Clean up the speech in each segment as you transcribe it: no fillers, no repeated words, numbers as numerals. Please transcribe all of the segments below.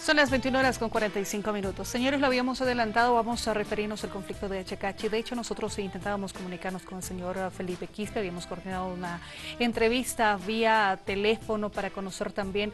Son las 21 horas con 45 minutos. Señores, lo habíamos adelantado, vamos a referirnos al conflicto de Achacachi. De hecho, nosotros intentábamos comunicarnos con el señor Felipe Quispe, habíamos coordinado una entrevista vía teléfono para conocer también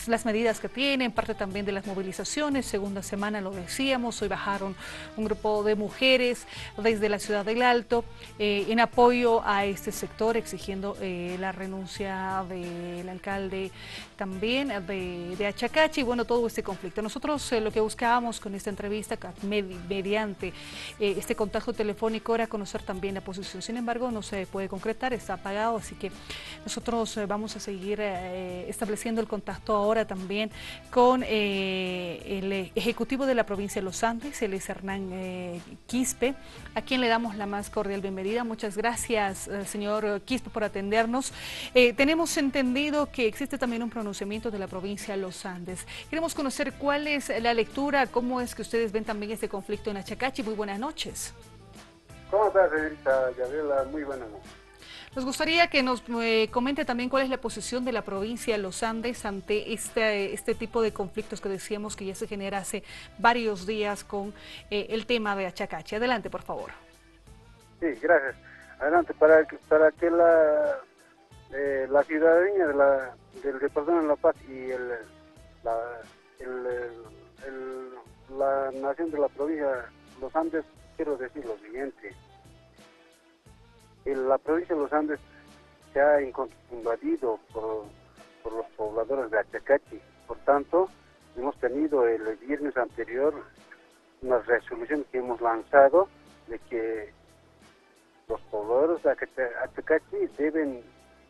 las medidas que tienen, parte también de las movilizaciones. Segunda semana lo decíamos, hoy bajaron un grupo de mujeres desde la ciudad del Alto en apoyo a este sector, exigiendo la renuncia del alcalde también de Achacachi y bueno, todo este conflicto. Nosotros lo que buscábamos con esta entrevista mediante este contacto telefónico era conocer también la posición. Sin embargo, no se puede concretar, está apagado, así que nosotros vamos a seguir estableciendo el contacto ahora también con el ejecutivo de la provincia de Los Andes, él es Hernán Quispe, a quien le damos la más cordial bienvenida. Muchas gracias, señor Quispe, por atendernos. Tenemos entendido que existe también un pronunciamiento de la provincia de Los Andes. Queremos conocer cuál es la lectura, cómo es que ustedes ven también este conflicto en Achacachi. Muy buenas noches. ¿Cómo está, señorita Gabriela? Muy buenas noches. Nos gustaría que nos comente también cuál es la posición de la provincia de Los Andes ante este tipo de conflictos que decíamos que ya se genera hace varios días con el tema de Achacachi. Adelante, por favor. Sí, gracias. Adelante, para que la ciudadanía del Departamento de La Paz y la nación de la provincia de Los Andes, quiero decir lo siguiente. La provincia de Los Andes se ha invadido por los pobladores de Achacachi. Por tanto, hemos tenido el viernes anterior una resolución que hemos lanzado de que los pobladores de Achacachi deben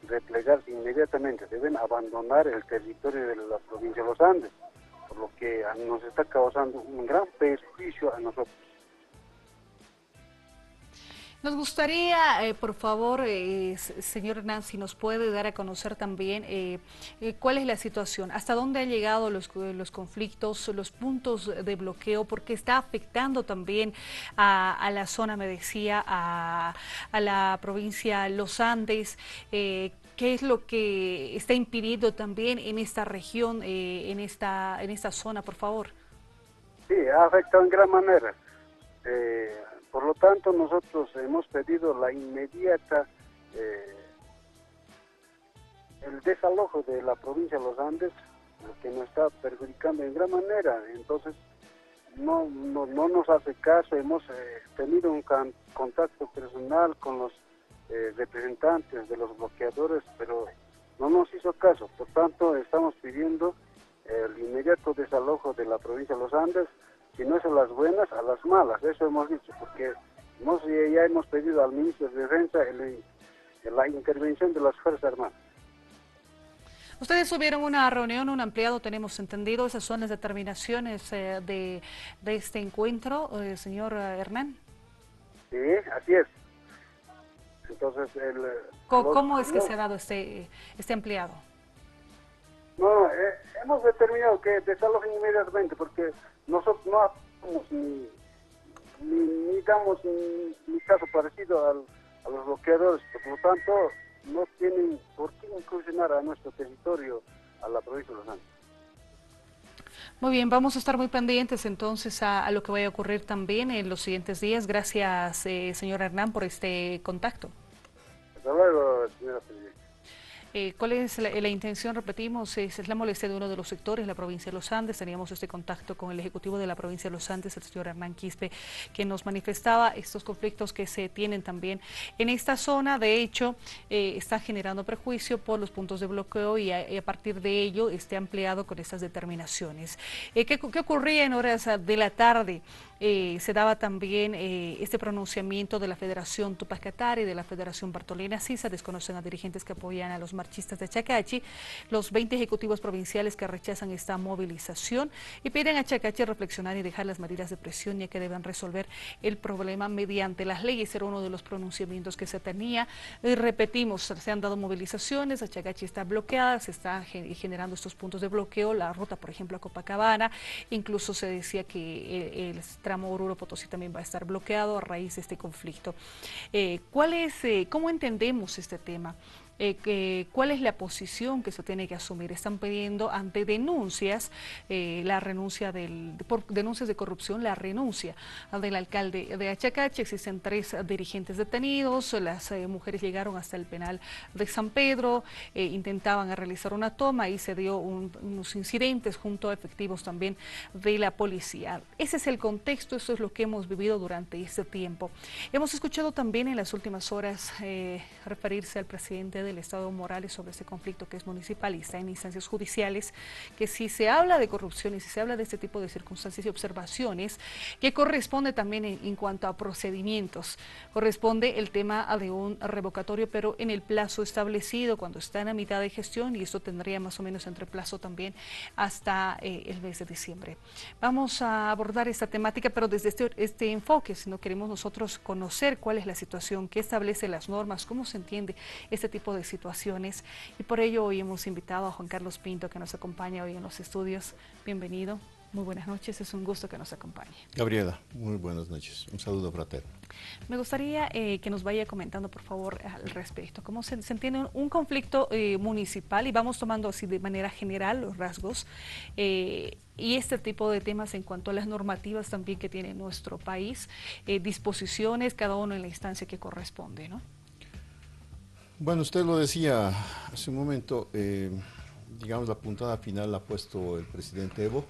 replegarse inmediatamente, deben abandonar el territorio de la provincia de Los Andes, por lo que nos está causando un gran perjuicio a nosotros. Nos gustaría, por favor, señor Hernán, si nos puede dar a conocer también cuál es la situación, hasta dónde han llegado los conflictos, los puntos de bloqueo, porque está afectando también a la zona, me decía, a la provincia Los Andes. ¿Qué es lo que está impidiendo también en esta región, en esta zona, por favor? Sí, ha afectado en gran manera. Por lo tanto, nosotros hemos pedido la inmediata, el desalojo de la provincia de Los Andes, lo que nos está perjudicando en gran manera. Entonces, no nos hace caso. Hemos tenido un contacto personal con los representantes de los bloqueadores, pero no nos hizo caso. Por tanto, estamos pidiendo el inmediato desalojo de la provincia de Los Andes, si no es a las buenas, a las malas. Eso hemos dicho, porque ya hemos pedido al ministro de Defensa la intervención de las Fuerzas Armadas. Ustedes tuvieron una reunión, un ampliado, tenemos entendido, esas son las determinaciones de este encuentro, señor Hernán. Sí, así es. Entonces, ¿Cómo es que se ha dado este ampliado? No, hemos determinado que desalojen inmediatamente, porque nosotros no hacemos ni damos ni caso parecido a los bloqueadores. Por lo tanto, no tienen por qué incursionar a nuestro territorio, a la provincia de Los Andes. Muy bien, vamos a estar muy pendientes entonces a lo que vaya a ocurrir también en los siguientes días. Gracias, señor Hernán, por este contacto. Hasta luego, señora presidenta. ¿Cuál es la intención? Repetimos, es la molestia de uno de los sectores, la provincia de Los Andes. Teníamos este contacto con el ejecutivo de la provincia de Los Andes, el señor Hernán Quispe, que nos manifestaba estos conflictos que se tienen también en esta zona. De hecho, está generando perjuicio por los puntos de bloqueo y a partir de ello esté ampliado con estas determinaciones. ¿Qué ocurría en horas de la tarde? Se daba también este pronunciamiento de la Federación Tupac Katari y de la Federación Bartolina Sisa. Desconocen a dirigentes que apoyan a los marchistas de Achacachi, los 20 ejecutivos provinciales que rechazan esta movilización y piden a Achacachi reflexionar y dejar las medidas de presión, ya que deben resolver el problema mediante las leyes. Era uno de los pronunciamientos que se tenía. Y repetimos, se han dado movilizaciones, Achacachi está bloqueada, se están generando estos puntos de bloqueo, la ruta, por ejemplo, a Copacabana, incluso se decía que el tramo Oruro-Potosí también va a estar bloqueado a raíz de este conflicto. ¿Cómo entendemos este tema? ¿Cuál es la posición que se tiene que asumir? Están pidiendo ante denuncias la renuncia por denuncias de corrupción, la renuncia del alcalde de Achacachi. Existen 3 dirigentes detenidos, las mujeres llegaron hasta el penal de San Pedro, intentaban realizar una toma y se dio unos incidentes junto a efectivos también de la policía. Ese es el contexto, eso es lo que hemos vivido durante este tiempo. Hemos escuchado también en las últimas horas referirse al presidente del Estado, Morales, sobre este conflicto que es municipal y está en instancias judiciales, que si se habla de corrupción y si se habla de este tipo de circunstancias y observaciones, que corresponde también en cuanto a procedimientos, corresponde el tema de un revocatorio, pero en el plazo establecido, cuando está en la mitad de gestión, y esto tendría más o menos entre plazo también hasta el mes de diciembre. Vamos a abordar esta temática, pero desde este enfoque, si no queremos nosotros conocer cuál es la situación, qué establece las normas, cómo se entiende este tipo de situaciones, y por ello hoy hemos invitado a Juan Carlos Pinto, que nos acompaña hoy en los estudios. Bienvenido, muy buenas noches, es un gusto que nos acompañe. Gabriela, muy buenas noches, un saludo fraterno. Me gustaría que nos vaya comentando, por favor, al respecto, cómo se entiende un conflicto municipal, y vamos tomando así de manera general los rasgos, y este tipo de temas en cuanto a las normativas también que tiene nuestro país, disposiciones, cada uno en la instancia que corresponde, ¿no? Bueno, usted lo decía hace un momento, digamos la puntada final la ha puesto el presidente Evo,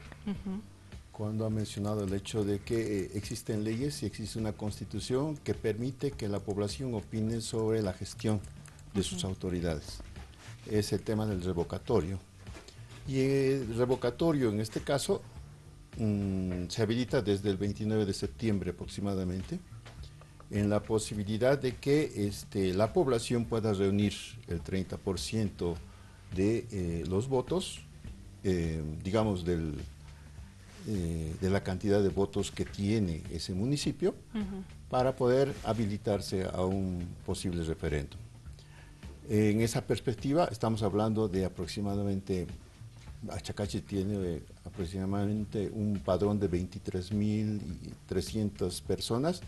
cuando ha mencionado el hecho de que existen leyes y existe una constitución que permite que la población opine sobre la gestión de sus autoridades. Es el tema del revocatorio. Y el revocatorio en este caso se habilita desde el 29 de septiembre aproximadamente, en la posibilidad de que la población pueda reunir el 30% de los votos, digamos de la cantidad de votos que tiene ese municipio, para poder habilitarse a un posible referéndum. En esa perspectiva estamos hablando de aproximadamente, Achacachi tiene aproximadamente un padrón de 23.300 personas.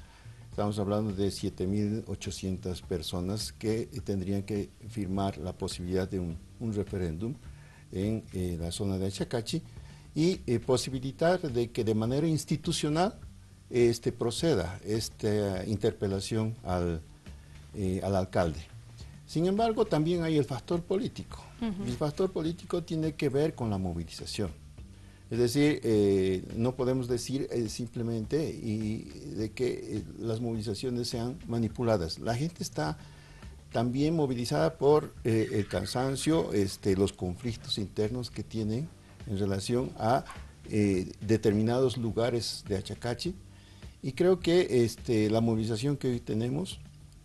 Estamos hablando de 7.800 personas que tendrían que firmar la posibilidad de un referéndum en la zona de Achacachi y posibilitar de que de manera institucional proceda esta interpelación al alcalde. Sin embargo, también hay el factor político. El factor político tiene que ver con la movilización. Es decir, no podemos decir simplemente de que las movilizaciones sean manipuladas. La gente está también movilizada por el cansancio, los conflictos internos que tienen en relación a determinados lugares de Achacachi. Y creo que la movilización que hoy tenemos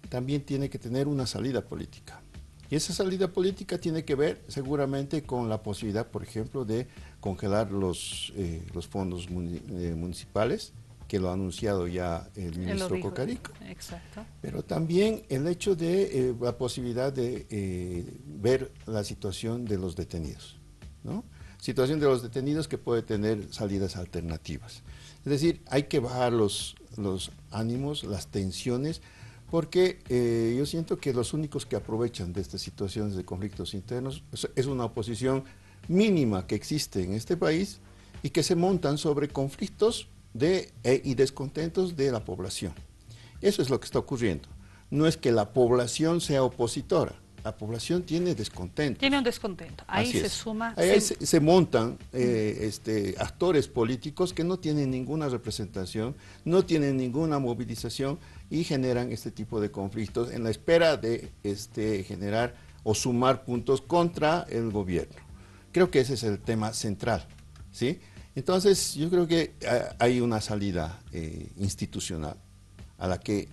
también tiene que tener una salida política. Y esa salida política tiene que ver seguramente con la posibilidad, por ejemplo, de congelar los fondos municipales, que lo ha anunciado ya el ministro Cocarico. Exacto. Pero también el hecho de la posibilidad de ver la situación de los detenidos, ¿no? Situación de los detenidos que puede tener salidas alternativas. Es decir, hay que bajar los ánimos, las tensiones, porque yo siento que los únicos que aprovechan de estas situaciones de conflictos internos es una oposición mínima que existe en este país y que se montan sobre conflictos y descontentos de la población. Eso es lo que está ocurriendo. No es que la población sea opositora, la población tiene descontento. Tiene un descontento, ahí se suma. Ahí se montan actores políticos que no tienen ninguna representación, no tienen ninguna movilización y generan este tipo de conflictos en la espera de generar o sumar puntos contra el gobierno. Creo que ese es el tema central, ¿sí? Entonces, yo creo que hay una salida institucional a la que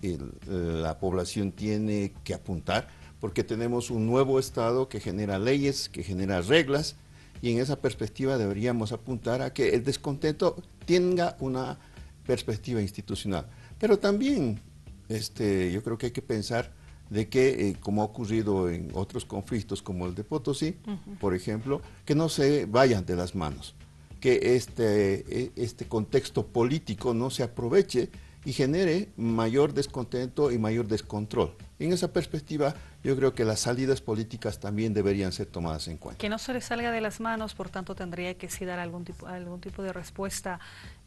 la población tiene que apuntar, porque tenemos un nuevo Estado que genera leyes, que genera reglas, y en esa perspectiva deberíamos apuntar a que el descontento tenga una perspectiva institucional. Pero también yo creo que hay que pensar de que, como ha ocurrido en otros conflictos como el de Potosí, por ejemplo, que no se vayan de las manos, que este contexto político no se aproveche y genere mayor descontento y mayor descontrol. En esa perspectiva, yo creo que las salidas políticas también deberían ser tomadas en cuenta. Que no se le salga de las manos, por tanto tendría que sí dar algún tipo de respuesta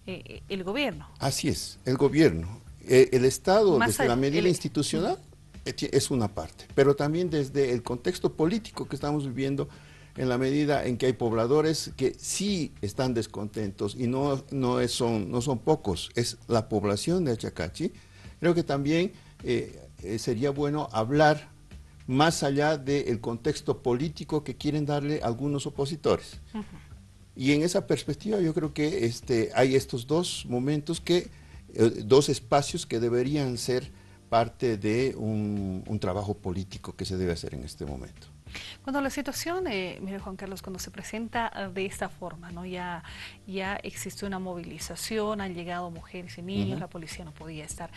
el gobierno. Así es, el gobierno. El Estado, Más desde la medida el, institucional, es una parte, pero también desde el contexto político que estamos viviendo, en la medida en que hay pobladores que sí están descontentos y no son pocos, es la población de Achacachi. Creo que también sería bueno hablar más allá del contexto político que quieren darle algunos opositores. Y en esa perspectiva yo creo que hay estos dos momentos dos espacios que deberían ser parte de un trabajo político que se debe hacer en este momento. Cuando la situación, mire Juan Carlos, cuando se presenta de esta forma, ¿no? Ya existe una movilización, han llegado mujeres y niños, la policía no podía estar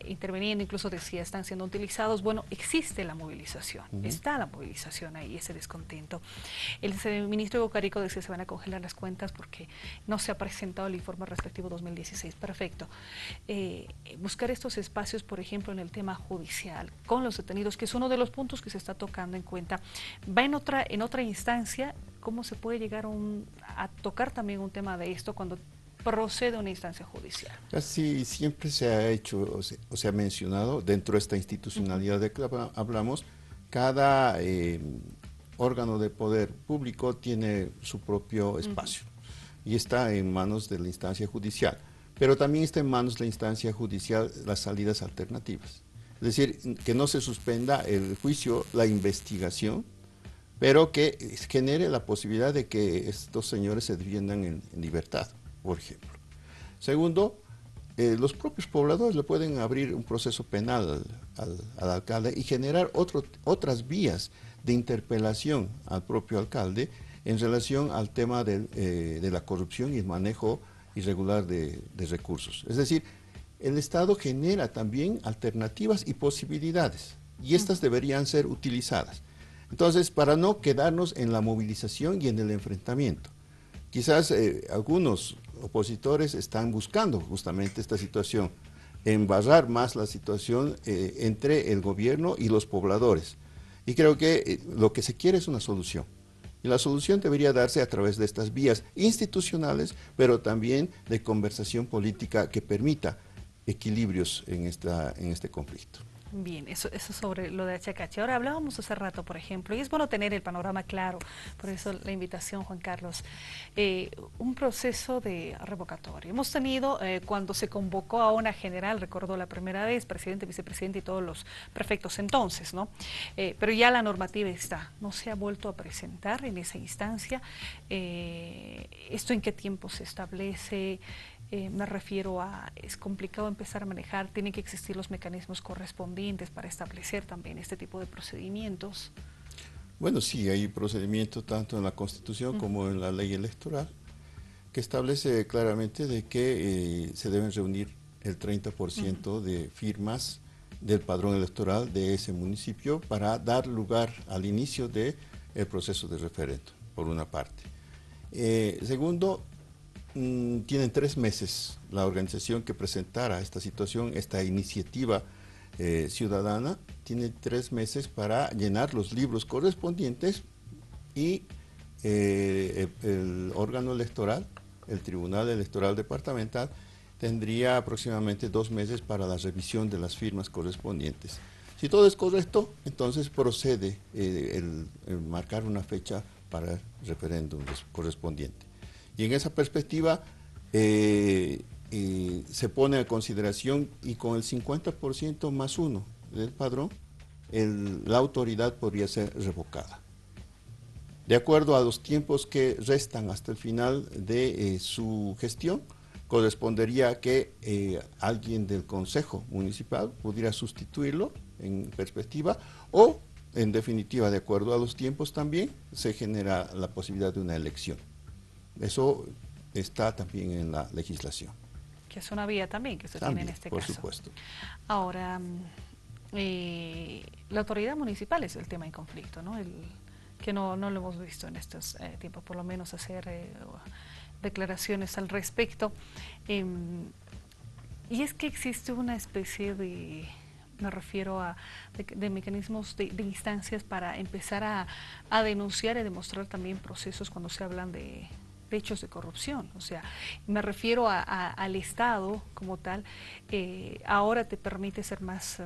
interviniendo, incluso decía están siendo utilizados. Bueno, existe la movilización, está la movilización ahí, ese descontento. El ministro Evo Carico decía se van a congelar las cuentas porque no se ha presentado el informe respectivo 2016. Perfecto. Buscar estos espacios, por ejemplo, en el tema judicial, con los detenidos, que es uno de los puntos que se está tocando en cuenta. Va en otra instancia, ¿cómo se puede llegar a tocar también un tema de esto cuando procede una instancia judicial? Así siempre se ha hecho o se ha mencionado dentro de esta institucionalidad de que hablamos, cada órgano de poder público tiene su propio espacio y está en manos de la instancia judicial, pero también está en manos de la instancia judicial las salidas alternativas. Es decir, que no se suspenda el juicio, la investigación, pero que genere la posibilidad de que estos señores se defiendan en libertad, por ejemplo. Segundo, los propios pobladores le pueden abrir un proceso penal al alcalde y generar otras vías de interpelación al propio alcalde en relación al tema de la corrupción y el manejo irregular de recursos. Es decir, el Estado genera también alternativas y posibilidades, y estas deberían ser utilizadas. Entonces, para no quedarnos en la movilización y en el enfrentamiento. Quizás algunos opositores están buscando justamente esta situación, embarrar más la situación entre el gobierno y los pobladores. Y creo que lo que se quiere es una solución. Y la solución debería darse a través de estas vías institucionales, pero también de conversación política que permita equilibrios en este conflicto. Bien, eso sobre lo de Achacachi. Ahora hablábamos hace rato, por ejemplo, y es bueno tener el panorama claro, por eso la invitación, Juan Carlos, un proceso de revocatoria. Hemos tenido, cuando se convocó a una general, recuerdo la primera vez, presidente, vicepresidente y todos los prefectos entonces, ¿no? Pero ya la normativa está, no se ha vuelto a presentar en esa instancia. ¿Esto en qué tiempo se establece? Me refiero a, es complicado empezar a manejar, tienen que existir los mecanismos correspondientes para establecer también este tipo de procedimientos. Bueno, sí, hay procedimientos tanto en la Constitución como en la ley electoral que establece claramente de que se deben reunir el 30% de firmas del padrón electoral de ese municipio para dar lugar al inicio del proceso de referendo, por una parte. Segundo, tienen 3 meses la organización que presentara esta situación, esta iniciativa ciudadana, tiene 3 meses para llenar los libros correspondientes y el órgano electoral, el Tribunal Electoral Departamental, tendría aproximadamente 2 meses para la revisión de las firmas correspondientes. Si todo es correcto, entonces procede el marcar una fecha para el referéndum correspondiente. Y en esa perspectiva se pone a consideración y con el 50% más 1 del padrón, la autoridad podría ser revocada. De acuerdo a los tiempos que restan hasta el final de su gestión, correspondería que alguien del Consejo Municipal pudiera sustituirlo en perspectiva o, en definitiva, de acuerdo a los tiempos también, se genera la posibilidad de una elección. Eso está también en la legislación. Que es una vía también que se también, tiene en este por caso. Por supuesto. Ahora, la autoridad municipal es el tema en conflicto, ¿no? Que no lo hemos visto en estos tiempos, por lo menos hacer declaraciones al respecto. Y es que existe una especie de, me refiero a, de mecanismos, de instancias para empezar a denunciar y demostrar también procesos cuando se hablan de hechos de corrupción. O sea, me refiero al Estado como tal, ahora te permite ser más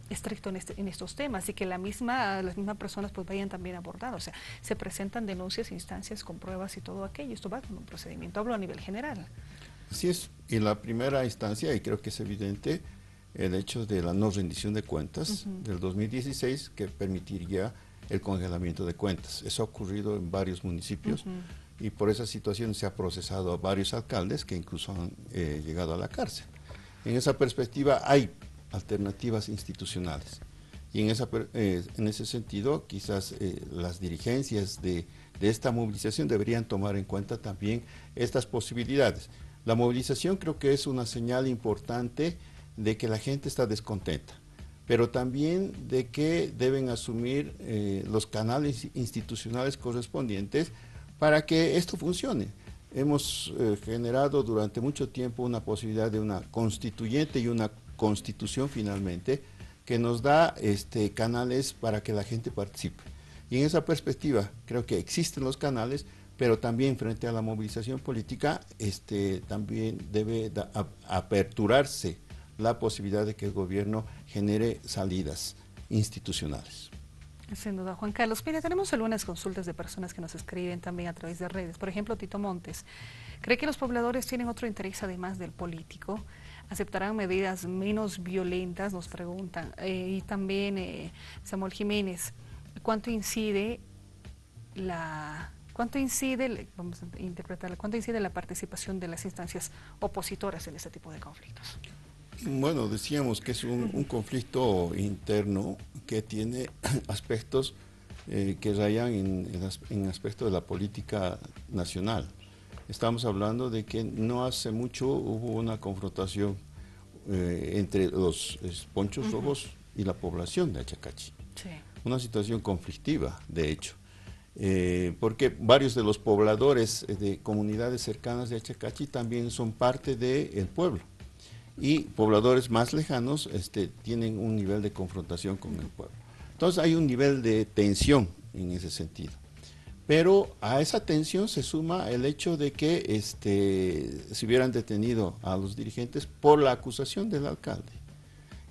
estricto en estos temas y que las mismas personas pues vayan también a abordar. O sea, se presentan denuncias, instancias con pruebas y todo aquello. Esto va con un procedimiento, hablo a nivel general. Así es, y la primera instancia, y creo que es evidente, el hecho de la no rendición de cuentas del 2016 que permitiría el congelamiento de cuentas. Eso ha ocurrido en varios municipios y por esa situación se ha procesado a varios alcaldes que incluso han llegado a la cárcel. En esa perspectiva hay alternativas institucionales y en ese sentido quizás las dirigencias de esta movilización deberían tomar en cuenta también estas posibilidades. La movilización creo que es una señal importante de que la gente está descontenta, pero también de que deben asumir los canales institucionales correspondientes para que esto funcione. Hemos generado durante mucho tiempo una posibilidad de una constituyente y una constitución finalmente que nos da canales para que la gente participe. Y en esa perspectiva creo que existen los canales, pero también frente a la movilización política también debe aperturarse la posibilidad de que el gobierno genere salidas institucionales. Sin duda, Juan Carlos. Mira, tenemos algunas consultas de personas que nos escriben también a través de redes. Por ejemplo, Tito Montes, ¿cree que los pobladores tienen otro interés además del político? ¿Aceptarán medidas menos violentas? Nos preguntan. Y también Samuel Jiménez, ¿cuánto incide vamos a interpretarla, cuánto incide la participación de las instancias opositoras en este tipo de conflictos? Bueno, decíamos que es un conflicto interno que tiene aspectos que rayan en aspectos de la política nacional. Estamos hablando de que no hace mucho hubo una confrontación entre los ponchos rojos y la población de Achacachi. Sí. Una situación conflictiva, de hecho. Porque varios de los pobladores de comunidades cercanas de Achacachi también son parte del pueblo y pobladores más lejanos tienen un nivel de confrontación con el pueblo. Entonces hay un nivel de tensión en ese sentido. Pero a esa tensión se suma el hecho de que se hubieran detenido a los dirigentes por la acusación del alcalde.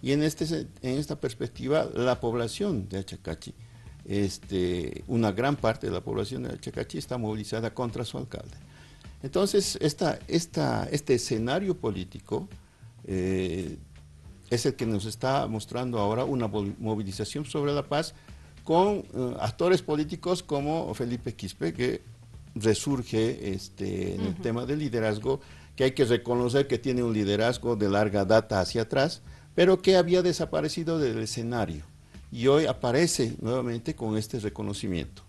Y en esta perspectiva, la población de Achacachi, una gran parte de la población de Achacachi está movilizada contra su alcalde. Entonces, este escenario político es el que nos está mostrando ahora una movilización sobre la paz con actores políticos como Felipe Quispe, que resurge en el tema del liderazgo, que hay que reconocer que tiene un liderazgo de larga data hacia atrás, pero que había desaparecido del escenario y hoy aparece nuevamente con este reconocimiento.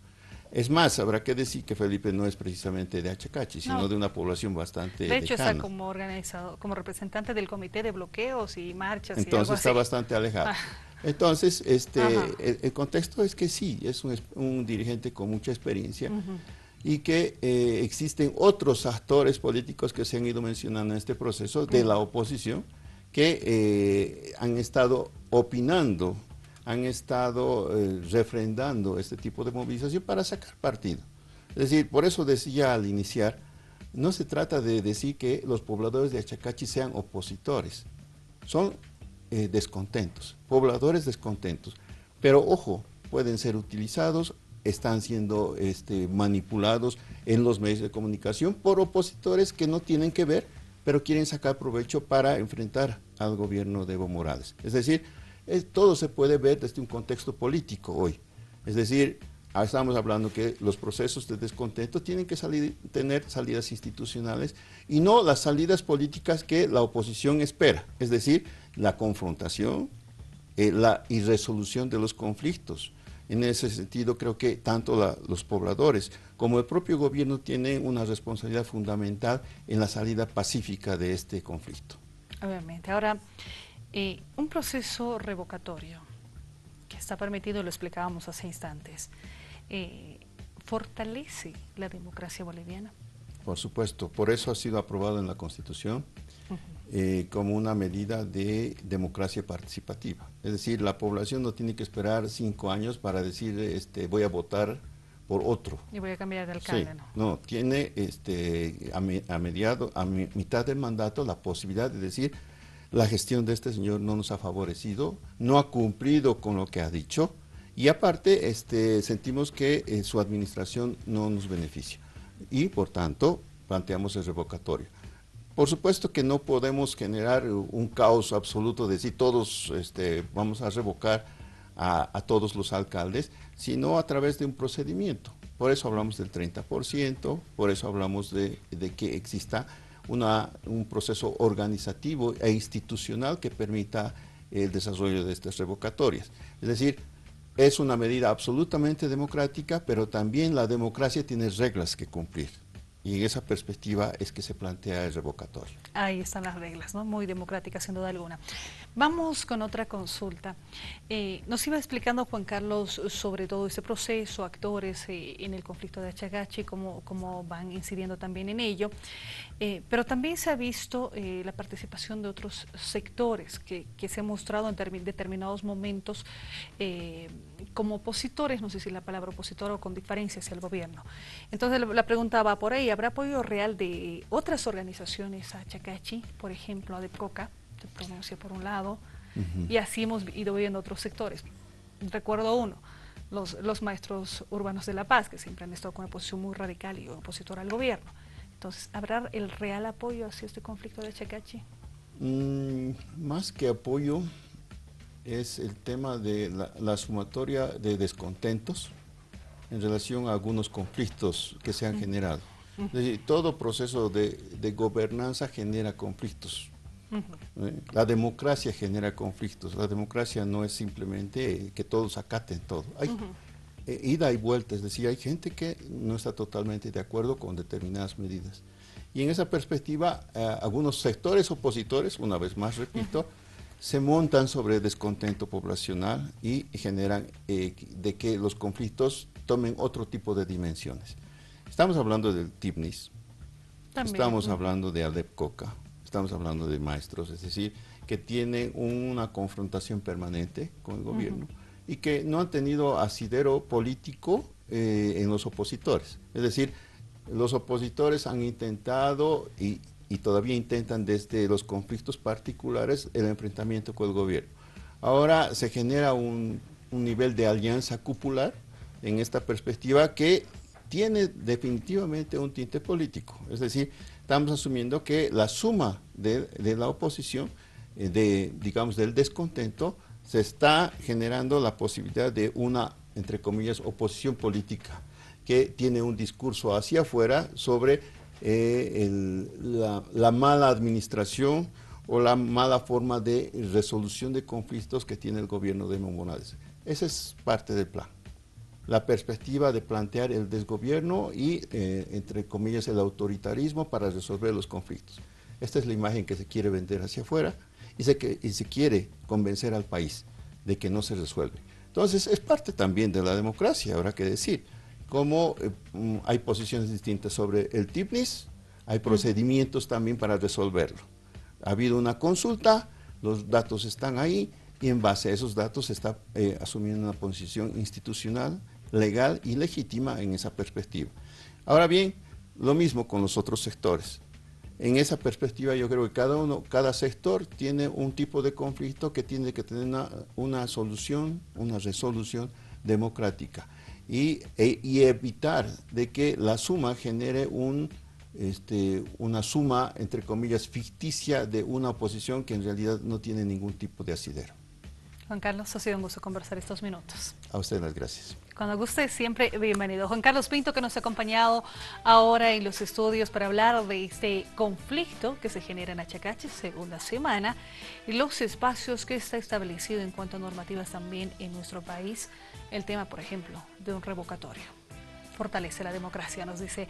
Es más, habrá que decir que Felipe no es precisamente de Achacachi, sino de una población bastante de hecho, lejana. está como organizado, como representante del comité de bloqueos y marchas. Entonces y algo está así. Bastante alejado. Entonces, el contexto es que sí, es un dirigente con mucha experiencia y que existen otros actores políticos que se han ido mencionando en este proceso de la oposición que han estado opinando, han estado refrendando este tipo de movilización para sacar partido. Es decir, por eso decía al iniciar, no se trata de decir que los pobladores de Achacachi sean opositores, son descontentos, pobladores descontentos, pero ojo, pueden ser utilizados, están siendo manipulados en los medios de comunicación por opositores que no tienen que ver, pero quieren sacar provecho para enfrentar al gobierno de Evo Morales. Es decir, todo se puede ver desde un contexto político hoy. Es decir, estamos hablando que los procesos de descontento tienen que tener salidas institucionales y no las salidas políticas que la oposición espera. Es decir, la confrontación, la irresolución de los conflictos. En ese sentido, creo que tanto los pobladores como el propio gobierno tienen una responsabilidad fundamental en la salida pacífica de este conflicto. Obviamente. Ahora, un proceso revocatorio que está permitido, lo explicábamos hace instantes, ¿fortalece la democracia boliviana? Por supuesto, por eso ha sido aprobado en la Constitución como una medida de democracia participativa. Es decir, la población no tiene que esperar 5 años para decir voy a votar por otro. Y voy a cambiar de alcalde, Sí, ¿no? no, tiene a mitad del mandato la posibilidad de decir la gestión de este señor no nos ha favorecido, no ha cumplido con lo que ha dicho y aparte sentimos que su administración no nos beneficia y por tanto planteamos el revocatorio. Por supuesto que no podemos generar un caos absoluto de si todos vamos a revocar a todos los alcaldes, sino a través de un procedimiento. Por eso hablamos del 30%, por eso hablamos de que exista un proceso organizativo e institucional que permita el desarrollo de estas revocatorias. Es decir, es una medida absolutamente democrática, pero también la democracia tiene reglas que cumplir. Y en esa perspectiva es que se plantea el revocatorio. Ahí están las reglas, ¿no? Muy democráticas, sin duda alguna. Vamos con otra consulta. Nos iba explicando Juan Carlos sobre todo este proceso, actores en el conflicto de Achagachi, cómo van incidiendo también en ello. Pero también se ha visto la participación de otros sectores que se han mostrado en determinados momentos como opositores, no sé si la palabra opositor o con diferencia hacia el gobierno. Entonces la pregunta va por ahí, ¿habrá apoyo real de otras organizaciones a Achagachi, por ejemplo, a ADEPCOCA, se pronuncia por un lado, y así hemos ido viendo otros sectores? Recuerdo uno, los maestros urbanos de La Paz, que siempre han estado con una posición muy radical y opositora al gobierno. Entonces, ¿habrá el real apoyo hacia este conflicto de Achagachi? Más que apoyo, es el tema de la sumatoria de descontentos en relación a algunos conflictos que se han generado. Es decir, todo proceso de gobernanza genera conflictos. La democracia genera conflictos. La democracia no es simplemente que todos acaten todo. Hay ida y vuelta, es decir, hay gente que no está totalmente de acuerdo con determinadas medidas. Y en esa perspectiva, algunos sectores opositores, una vez más repito, se montan sobre descontento poblacional y generan de que los conflictos tomen otro tipo de dimensiones. Estamos hablando del TIPNIS, estamos hablando de ADEPCOCA, estamos hablando de maestros, es decir, que tienen una confrontación permanente con el gobierno y que no han tenido asidero político en los opositores. Es decir, los opositores han intentado y todavía intentan desde los conflictos particulares el enfrentamiento con el gobierno. Ahora se genera un nivel de alianza cupular en esta perspectiva que tiene definitivamente un tinte político. Es decir, estamos asumiendo que la suma de la oposición, digamos, del descontento, se está generando la posibilidad de una, entre comillas, oposición política, que tiene un discurso hacia afuera sobre la mala administración o la mala forma de resolución de conflictos que tiene el gobierno de Evo Morales. Esa es parte del plan. La perspectiva de plantear el desgobierno y, entre comillas, el autoritarismo para resolver los conflictos. Esta es la imagen que se quiere vender hacia afuera y se quiere convencer al país de que no se resuelve. Entonces, es parte también de la democracia, habrá que decir. Como hay posiciones distintas sobre el TIPNIS, hay procedimientos también para resolverlo. Ha habido una consulta, los datos están ahí y en base a esos datos se está asumiendo una posición institucional, legal y legítima en esa perspectiva. Ahora bien, lo mismo con los otros sectores. En esa perspectiva yo creo que cada sector tiene un tipo de conflicto que tiene que tener una solución, una resolución democrática y evitar de que la suma genere una suma, entre comillas, ficticia de una oposición que en realidad no tiene ningún tipo de asidero. Juan Carlos, ha sido un gusto conversar estos minutos. A usted las gracias. Cuando guste, siempre bienvenido. Juan Carlos Pinto, que nos ha acompañado ahora en los estudios para hablar de este conflicto que se genera en Achagachi, segunda semana, y los espacios que está establecido en cuanto a normativas también en nuestro país. El tema, por ejemplo, de un revocatorio. Fortalece la democracia, nos dice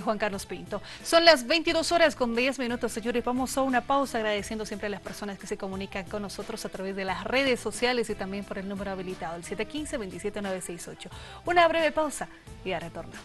Juan Carlos Pinto. Son las 22:10, señores. Vamos a una pausa, agradeciendo siempre a las personas que se comunican con nosotros a través de las redes sociales y también por el número habilitado, el 715-27968. Una breve pausa y ya retornamos.